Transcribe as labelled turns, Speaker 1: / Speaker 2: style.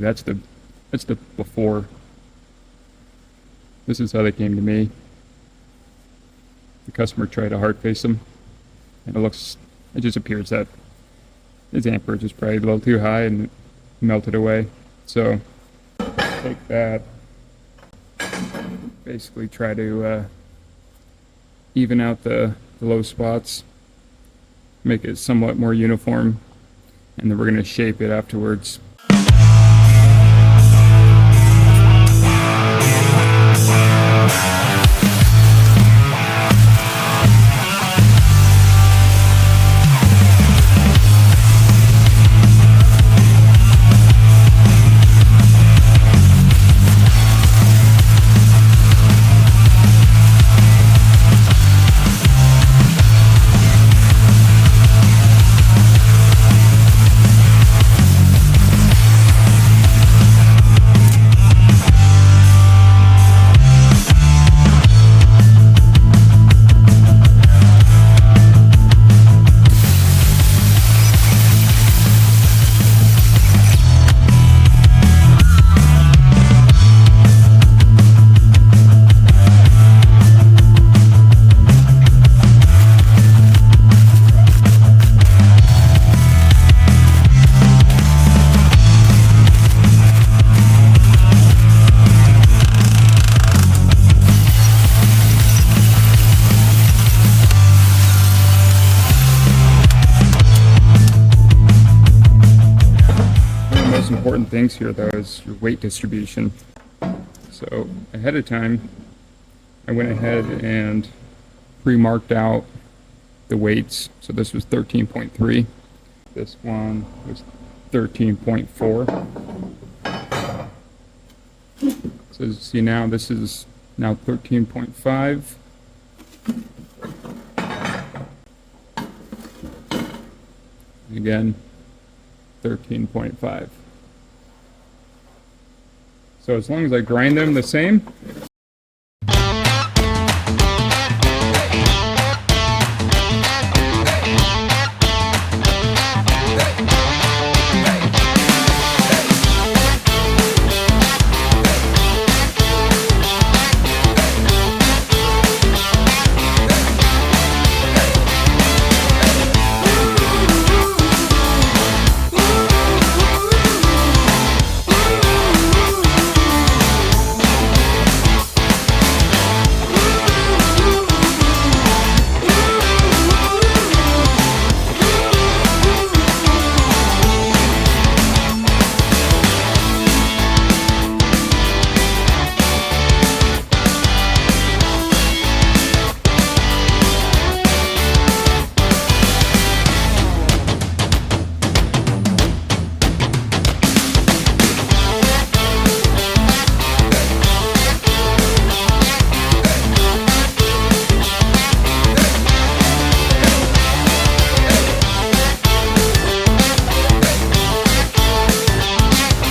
Speaker 1: that's the before. This is how they came to me. The customer tried to hard face them, and it just appears that his amperage is probably a little too high and it melted away. So take that, basically try to even out the low spots, make it somewhat more uniform, and then we're going to shape it afterwards. Important things here though is your weight distribution. So ahead of time I went ahead and pre-marked out the weights. So this was 13.3, this one was 13.4. So as you see now, this is now 13.5. Again, 13.5. So as long as I grind them the same,